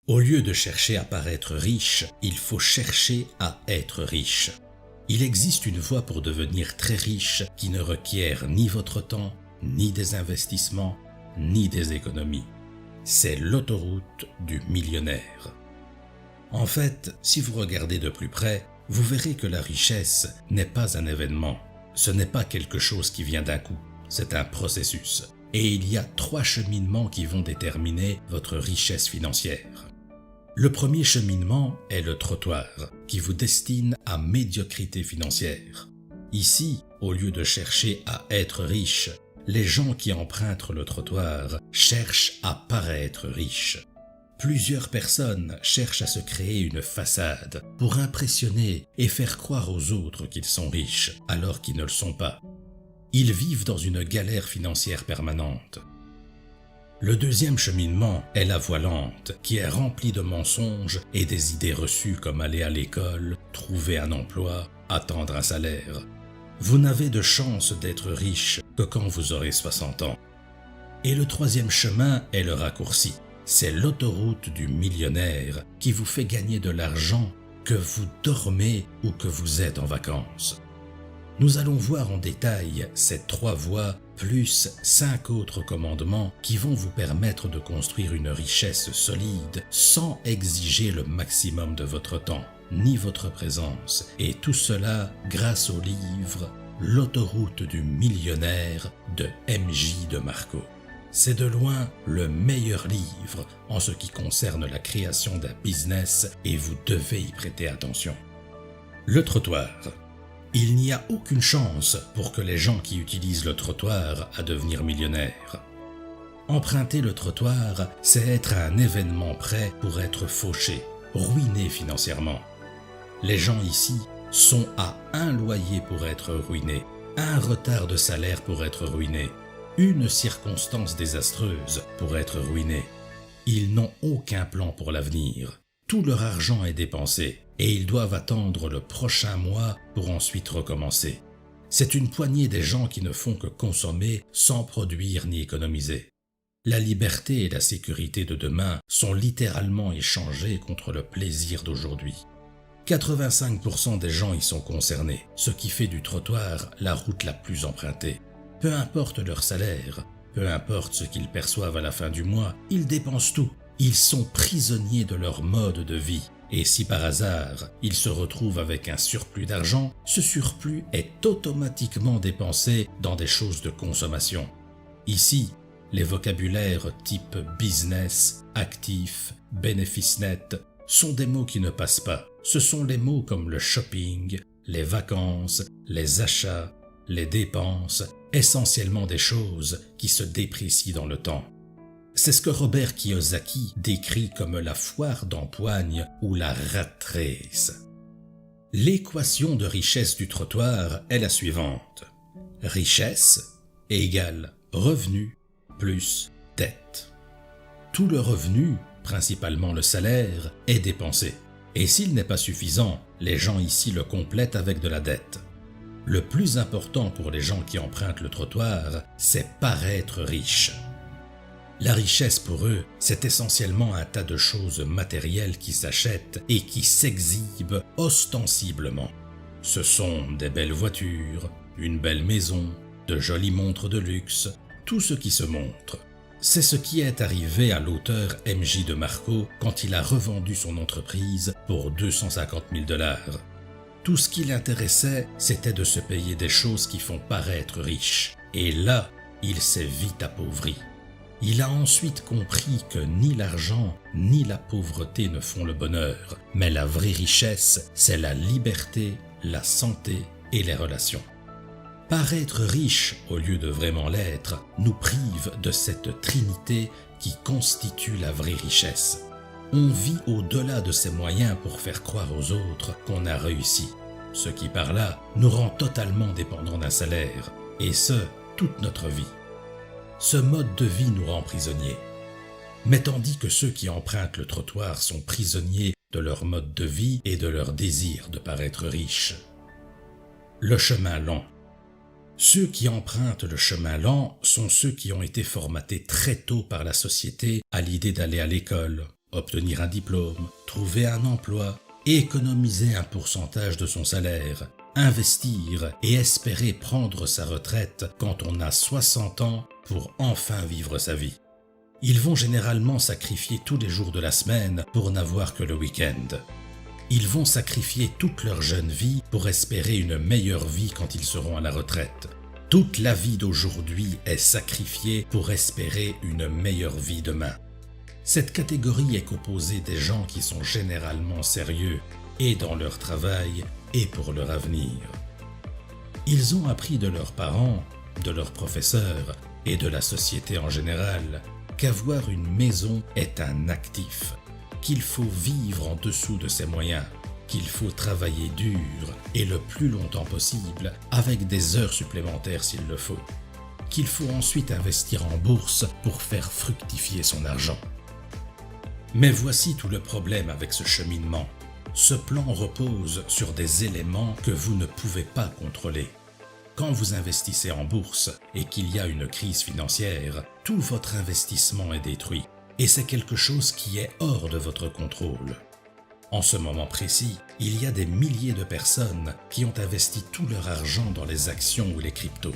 Au lieu de chercher à paraître riche, il faut chercher à être riche. Il existe une voie pour devenir très riche qui ne requiert ni votre temps, ni des investissements, ni des économies. C'est l'autoroute du millionnaire. En fait, si vous regardez de plus près, vous verrez que la richesse n'est pas un événement. Ce n'est pas quelque chose qui vient d'un coup, c'est un processus. Et il y a 3 cheminements qui vont déterminer votre richesse financière. Le premier cheminement est le trottoir, qui vous destine à médiocrité financière. Ici, au lieu de chercher à être riche, les gens qui empruntent le trottoir cherchent à paraître riches. Plusieurs personnes cherchent à se créer une façade pour impressionner et faire croire aux autres qu'ils sont riches alors qu'ils ne le sont pas. Ils vivent dans une galère financière permanente. Le deuxième cheminement est la voie lente, qui est remplie de mensonges et des idées reçues comme aller à l'école, trouver un emploi, attendre un salaire. Vous n'avez de chance d'être riche que quand vous aurez 60 ans. Et le troisième chemin est le raccourci. C'est l'autoroute du millionnaire qui vous fait gagner de l'argent que vous dormez ou que vous êtes en vacances. Nous allons voir en détail ces 3 voies plus 5 autres commandements qui vont vous permettre de construire une richesse solide sans exiger le maximum de votre temps ni votre présence. Et tout cela grâce au livre « L'autoroute du millionnaire » de M.J. DeMarco. C'est de loin le meilleur livre en ce qui concerne la création d'un business et vous devez y prêter attention. Le trottoir. Il n'y a aucune chance pour que les gens qui utilisent le trottoir à devenir millionnaires. Emprunter le trottoir, c'est être à un événement prêt pour être fauché, ruiné financièrement. Les gens ici sont à un loyer pour être ruinés, un retard de salaire pour être ruinés, une circonstance désastreuse pour être ruinés. Ils n'ont aucun plan pour l'avenir. Tout leur argent est dépensé et ils doivent attendre le prochain mois pour ensuite recommencer. C'est une poignée des gens qui ne font que consommer sans produire ni économiser. La liberté et la sécurité de demain sont littéralement échangées contre le plaisir d'aujourd'hui. 85% des gens y sont concernés, ce qui fait du trottoir la route la plus empruntée. Peu importe leur salaire, peu importe ce qu'ils perçoivent à la fin du mois, ils dépensent tout. Ils sont prisonniers de leur mode de vie. Et si par hasard, ils se retrouvent avec un surplus d'argent, ce surplus est automatiquement dépensé dans des choses de consommation. Ici, les vocabulaires type business, actif, bénéfice net sont des mots qui ne passent pas. Ce sont les mots comme le shopping, les vacances, les achats, les dépenses, essentiellement des choses qui se déprécient dans le temps. C'est ce que Robert Kiyosaki décrit comme la foire d'empoigne ou la rat race. L'équation de richesse du trottoir est la suivante. Richesse égale revenu plus dette. Tout le revenu, principalement le salaire, est dépensé. Et s'il n'est pas suffisant, les gens ici le complètent avec de la dette. Le plus important pour les gens qui empruntent le trottoir, c'est paraître riche. La richesse pour eux, c'est essentiellement un tas de choses matérielles qui s'achètent et qui s'exhibent ostensiblement. Ce sont des belles voitures, une belle maison, de jolies montres de luxe, tout ce qui se montre. C'est ce qui est arrivé à l'auteur M.J. DeMarco quand il a revendu son entreprise pour 250 000 $. Tout ce qui l'intéressait, c'était de se payer des choses qui font paraître riche. Et là, il s'est vite appauvri. Il a ensuite compris que ni l'argent ni la pauvreté ne font le bonheur, mais la vraie richesse, c'est la liberté, la santé et les relations. Paraître riche au lieu de vraiment l'être nous prive de cette trinité qui constitue la vraie richesse. On vit au-delà de ses moyens pour faire croire aux autres qu'on a réussi, ce qui par là nous rend totalement dépendants d'un salaire, et ce, toute notre vie. Ce mode de vie nous rend prisonniers. Mais tandis que ceux qui empruntent le trottoir sont prisonniers de leur mode de vie et de leur désir de paraître riches. Le chemin lent. Ceux qui empruntent le chemin lent sont ceux qui ont été formatés très tôt par la société à l'idée d'aller à l'école, obtenir un diplôme, trouver un emploi, économiser un pourcentage de son salaire, investir et espérer prendre sa retraite quand on a 60 ans pour enfin vivre sa vie. Ils vont généralement sacrifier tous les jours de la semaine pour n'avoir que le week-end. Ils vont sacrifier toute leur jeune vie pour espérer une meilleure vie quand ils seront à la retraite. Toute la vie d'aujourd'hui est sacrifiée pour espérer une meilleure vie demain. Cette catégorie est composée des gens qui sont généralement sérieux et dans leur travail et pour leur avenir. Ils ont appris de leurs parents, de leurs professeurs et de la société en général qu'avoir une maison est un actif, qu'il faut vivre en dessous de ses moyens, qu'il faut travailler dur et le plus longtemps possible avec des heures supplémentaires s'il le faut, qu'il faut ensuite investir en bourse pour faire fructifier son argent. Mais voici tout le problème avec ce cheminement. Ce plan repose sur des éléments que vous ne pouvez pas contrôler. Quand vous investissez en bourse et qu'il y a une crise financière, tout votre investissement est détruit et c'est quelque chose qui est hors de votre contrôle. En ce moment précis, il y a des milliers de personnes qui ont investi tout leur argent dans les actions ou les cryptos.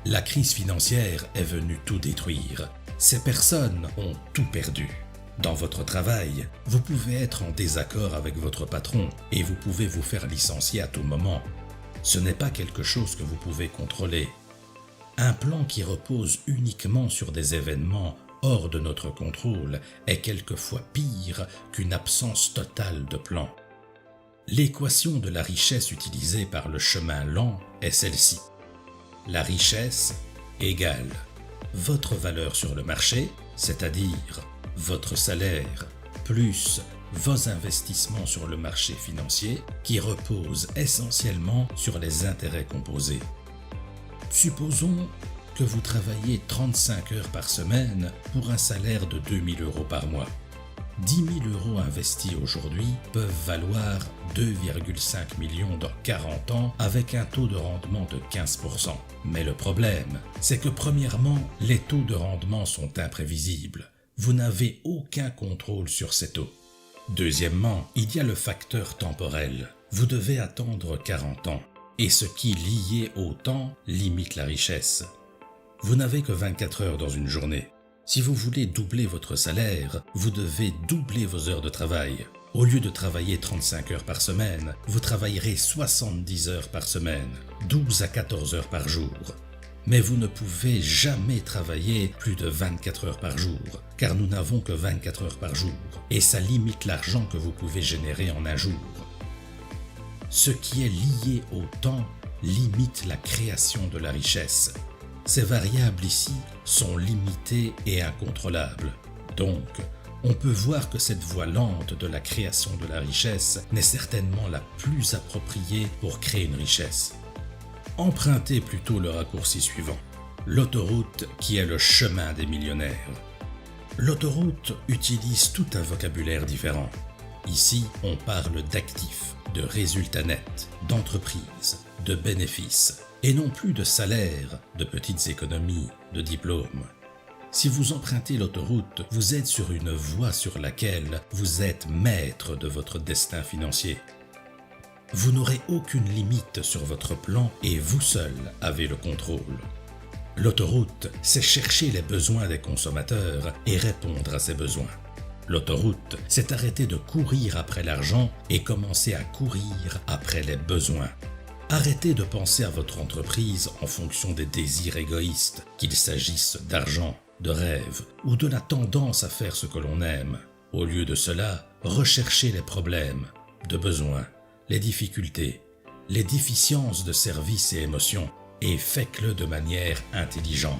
La crise financière est venue tout détruire. Ces personnes ont tout perdu. Dans votre travail, vous pouvez être en désaccord avec votre patron et vous pouvez vous faire licencier à tout moment. Ce n'est pas quelque chose que vous pouvez contrôler. Un plan qui repose uniquement sur des événements hors de notre contrôle est quelquefois pire qu'une absence totale de plan. L'équation de la richesse utilisée par le chemin lent est celle-ci. La richesse égale votre valeur sur le marché, c'est-à-dire votre salaire, plus vos investissements sur le marché financier qui reposent essentiellement sur les intérêts composés. Supposons que vous travaillez 35 heures par semaine pour un salaire de 2 000 € par mois. 10 000 € investis aujourd'hui peuvent valoir 2,5 millions dans 40 ans avec un taux de rendement de 15%. Mais le problème, c'est que premièrement, les taux de rendement sont imprévisibles. Vous n'avez aucun contrôle sur ces taux. Deuxièmement, il y a le facteur temporel. Vous devez attendre 40 ans. Et ce qui, lié au temps, limite la richesse. Vous n'avez que 24 heures dans une journée. Si vous voulez doubler votre salaire, vous devez doubler vos heures de travail. Au lieu de travailler 35 heures par semaine, vous travaillerez 70 heures par semaine, 12 à 14 heures par jour. Mais vous ne pouvez jamais travailler plus de 24 heures par jour, car nous n'avons que 24 heures par jour, et ça limite l'argent que vous pouvez générer en un jour. Ce qui est lié au temps limite la création de la richesse. Ces variables ici sont limitées et incontrôlables. Donc, on peut voir que cette voie lente de la création de la richesse n'est certainement la plus appropriée pour créer une richesse. Empruntez plutôt le raccourci suivant, l'autoroute qui est le chemin des millionnaires. L'autoroute utilise tout un vocabulaire différent. Ici, on parle d'actifs, de résultats nets, d'entreprises, de bénéfices, et non plus de salaires, de petites économies, de diplômes. Si vous empruntez l'autoroute, vous êtes sur une voie sur laquelle vous êtes maître de votre destin financier. Vous n'aurez aucune limite sur votre plan et vous seul avez le contrôle. L'autoroute, c'est chercher les besoins des consommateurs et répondre à ces besoins. L'autoroute, c'est arrêter de courir après l'argent et commencer à courir après les besoins. Arrêtez de penser à votre entreprise en fonction des désirs égoïstes, qu'il s'agisse d'argent, de rêve ou de la tendance à faire ce que l'on aime. Au lieu de cela, recherchez les problèmes, de besoins, les difficultés, les déficiences de services et émotions et faites-le de manière intelligente.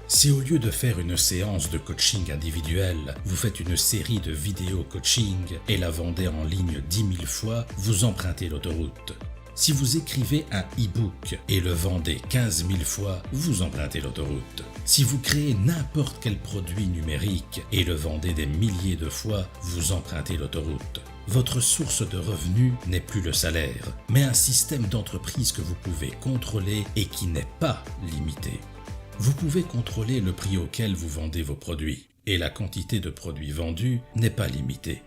Si au lieu de faire une séance de coaching individuel, vous faites une série de vidéos coaching et la vendez en ligne 10 000 fois, vous empruntez l'autoroute. Si vous écrivez un e-book et le vendez 15 000 fois, vous empruntez l'autoroute. Si vous créez n'importe quel produit numérique et le vendez des milliers de fois, vous empruntez l'autoroute. Votre source de revenus n'est plus le salaire, mais un système d'entreprise que vous pouvez contrôler et qui n'est pas limité. Vous pouvez contrôler le prix auquel vous vendez vos produits et la quantité de produits vendus n'est pas limitée.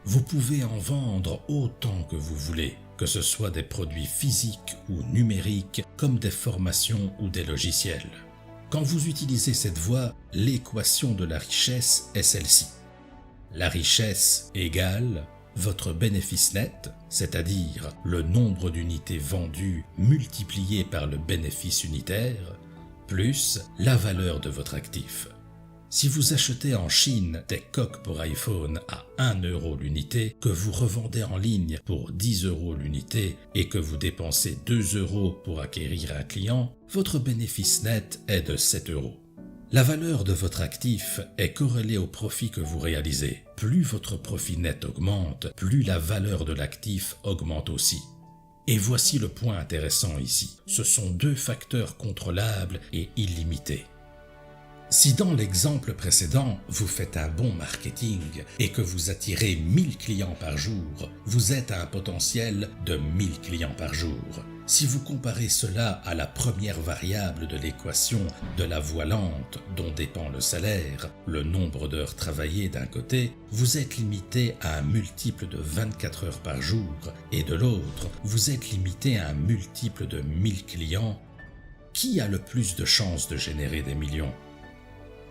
Vous pouvez en vendre autant que vous voulez, que ce soit des produits physiques ou numériques, comme des formations ou des logiciels. Quand vous utilisez cette voie, l'équation de la richesse est celle-ci. La richesse égale votre bénéfice net, c'est-à-dire le nombre d'unités vendues multiplié par le bénéfice unitaire, plus la valeur de votre actif. Si vous achetez en Chine des coques pour iPhone à 1 euro l'unité, que vous revendez en ligne pour 10 euros l'unité et que vous dépensez 2 euros pour acquérir un client, votre bénéfice net est de 7 euros. La valeur de votre actif est corrélée au profit que vous réalisez. Plus votre profit net augmente, plus la valeur de l'actif augmente aussi. Et voici le point intéressant ici. Ce sont deux facteurs contrôlables et illimités. Si dans l'exemple précédent, vous faites un bon marketing et que vous attirez 1000 clients par jour, vous êtes à un potentiel de 1000 clients par jour. Si vous comparez cela à la première variable de l'équation de la voie lente dont dépend le salaire, le nombre d'heures travaillées d'un côté, vous êtes limité à un multiple de 24 heures par jour et de l'autre, vous êtes limité à un multiple de 1000 clients. Qui a le plus de chances de générer des millions ?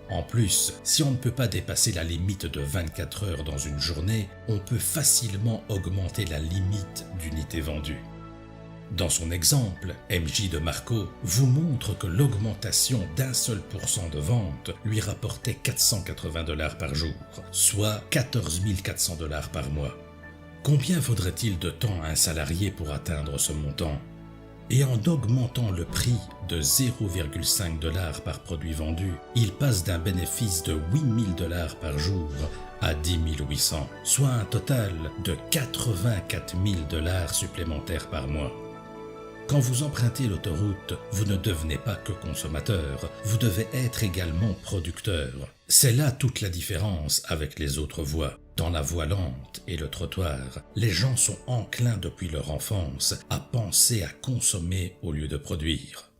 En plus, si on ne peut pas dépasser la limite de 24 heures dans une journée, on peut facilement augmenter la limite d'unités vendues. Dans son exemple, MJ de Marco vous montre que l'augmentation d'1 seul % de vente lui rapportait 480 $ par jour, soit 14 400 $ par mois. Combien faudrait-il de temps à un salarié pour atteindre ce montant ? Et en augmentant le prix de 0,5 $ par produit vendu, il passe d'un bénéfice de 8 000 $ par jour à 10 800, soit un total de 84 000 $ supplémentaires par mois. Quand vous empruntez l'autoroute, vous ne devenez pas que consommateur, vous devez être également producteur. C'est là toute la différence avec les autres voies. Dans la voie lente et le trottoir, les gens sont enclins depuis leur enfance à penser à consommer au lieu de produire.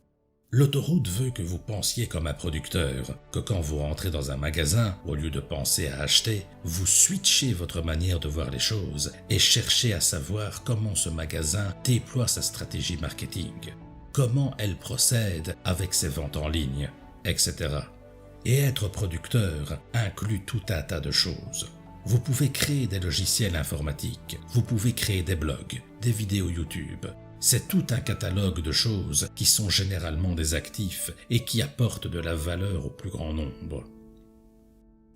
L'autoroute veut que vous pensiez comme un producteur, que quand vous rentrez dans un magasin, au lieu de penser à acheter, vous switchez votre manière de voir les choses et cherchez à savoir comment ce magasin déploie sa stratégie marketing, comment elle procède avec ses ventes en ligne, etc. Et être producteur inclut tout un tas de choses. Vous pouvez créer des logiciels informatiques, vous pouvez créer des blogs, des vidéos YouTube. C'est tout un catalogue de choses qui sont généralement des actifs et qui apportent de la valeur au plus grand nombre.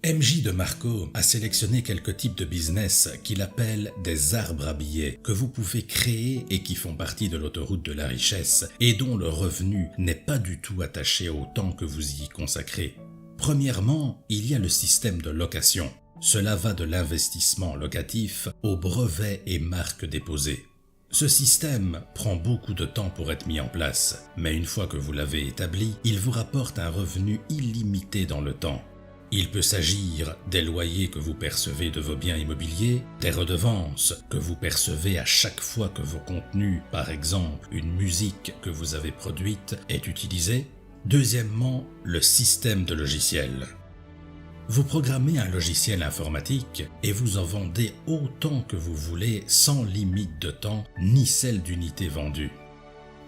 MJ de Marco a sélectionné quelques types de business qu'il appelle des arbres à billets que vous pouvez créer et qui font partie de l'autoroute de la richesse et dont le revenu n'est pas du tout attaché au temps que vous y consacrez. Premièrement, il y a le système de location. Cela va de l'investissement locatif aux brevets et marques déposées. Ce système prend beaucoup de temps pour être mis en place, mais une fois que vous l'avez établi, il vous rapporte un revenu illimité dans le temps. Il peut s'agir des loyers que vous percevez de vos biens immobiliers, des redevances que vous percevez à chaque fois que vos contenus, par exemple une musique que vous avez produite, est utilisée. Deuxièmement, le système de logiciel. Vous programmez un logiciel informatique et vous en vendez autant que vous voulez sans limite de temps ni celle d'unités vendues.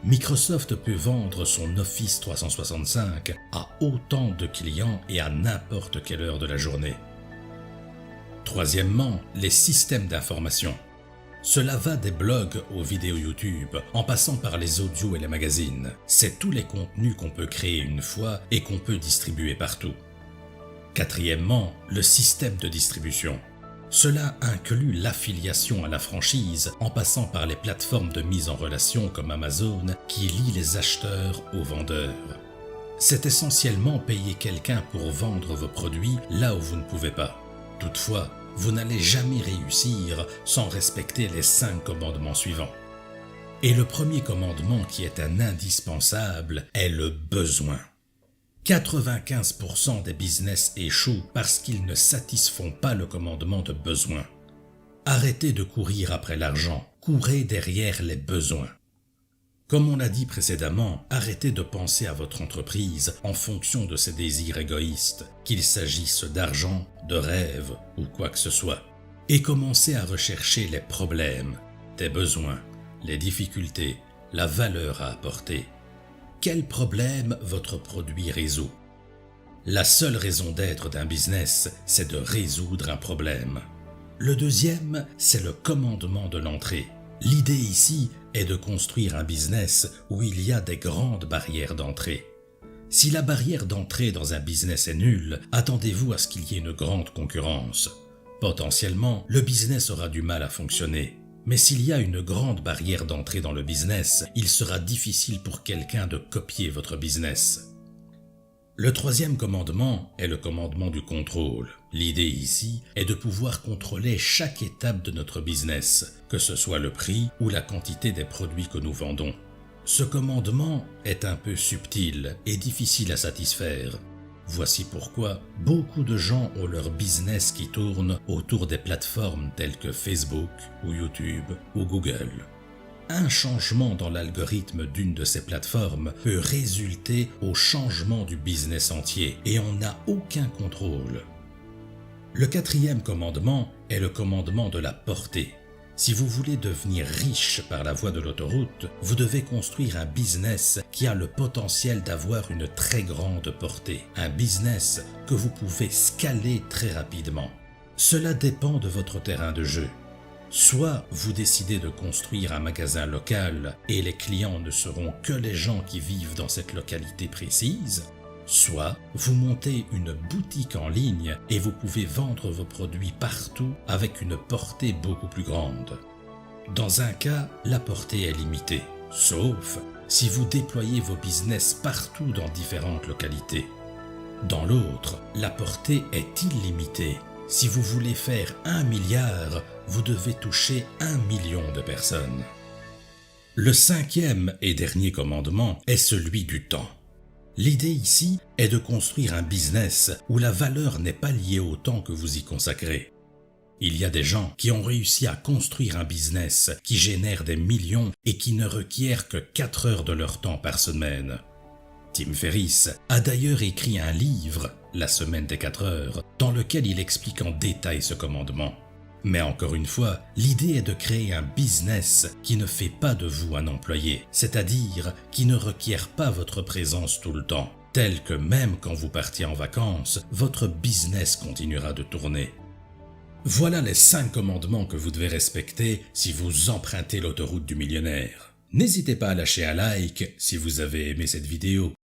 Microsoft peut vendre son Office 365 à autant de clients et à n'importe quelle heure de la journée. Troisièmement, les systèmes d'information. Cela va des blogs aux vidéos YouTube, en passant par les audios et les magazines. C'est tous les contenus qu'on peut créer une fois et qu'on peut distribuer partout. Quatrièmement, le système de distribution. Cela inclut l'affiliation à la franchise en passant par les plateformes de mise en relation comme Amazon qui lient les acheteurs aux vendeurs. C'est essentiellement payer quelqu'un pour vendre vos produits là où vous ne pouvez pas. Toutefois, vous n'allez jamais réussir sans respecter les 5 commandements suivants. Et le premier commandement qui est un indispensable est le besoin. 95% des business échouent parce qu'ils ne satisfont pas le commandement de besoin. Arrêtez de courir après l'argent, courez derrière les besoins. Comme on l'a dit précédemment, arrêtez de penser à votre entreprise en fonction de ses désirs égoïstes, qu'il s'agisse d'argent, de rêve ou quoi que ce soit. Et commencez à rechercher les problèmes, les besoins, les difficultés, la valeur à apporter. Quel problème votre produit résout? La seule raison d'être d'un business, c'est de résoudre un problème. Le deuxième, c'est le commandement de l'entrée. L'idée ici est de construire un business où il y a des grandes barrières d'entrée. Si la barrière d'entrée dans un business est nulle, attendez-vous à ce qu'il y ait une grande concurrence. Potentiellement, le business aura du mal à fonctionner. Mais s'il y a une grande barrière d'entrée dans le business, il sera difficile pour quelqu'un de copier votre business. Le troisième commandement est le commandement du contrôle. L'idée ici est de pouvoir contrôler chaque étape de notre business, que ce soit le prix ou la quantité des produits que nous vendons. Ce commandement est un peu subtil et difficile à satisfaire. Voici pourquoi beaucoup de gens ont leur business qui tourne autour des plateformes telles que Facebook ou YouTube ou Google. Un changement dans l'algorithme d'une de ces plateformes peut résulter au changement du business entier et on n'a aucun contrôle. Le quatrième commandement est le commandement de la portée. Si vous voulez devenir riche par la voie de l'autoroute, vous devez construire un business qui a le potentiel d'avoir une très grande portée, un business que vous pouvez scaler très rapidement. Cela dépend de votre terrain de jeu. Soit vous décidez de construire un magasin local et les clients ne seront que les gens qui vivent dans cette localité précise, soit vous montez une boutique en ligne et vous pouvez vendre vos produits partout avec une portée beaucoup plus grande. Dans un cas, la portée est limitée, sauf si vous déployez vos business partout dans différentes localités. Dans l'autre, la portée est illimitée. Si vous voulez faire 1 milliard, vous devez toucher 1 million de personnes. Le cinquième et dernier commandement est celui du temps. L'idée ici est de construire un business où la valeur n'est pas liée au temps que vous y consacrez. Il y a des gens qui ont réussi à construire un business qui génère des millions et qui ne requiert que 4 heures de leur temps par semaine. Tim Ferriss a d'ailleurs écrit un livre, La semaine des 4 heures, dans lequel il explique en détail ce commandement. Mais encore une fois, l'idée est de créer un business qui ne fait pas de vous un employé, c'est-à-dire qui ne requiert pas votre présence tout le temps, tel que même quand vous partiez en vacances, votre business continuera de tourner. Voilà les 5 commandements que vous devez respecter si vous empruntez l'autoroute du millionnaire. N'hésitez pas à lâcher un like si vous avez aimé cette vidéo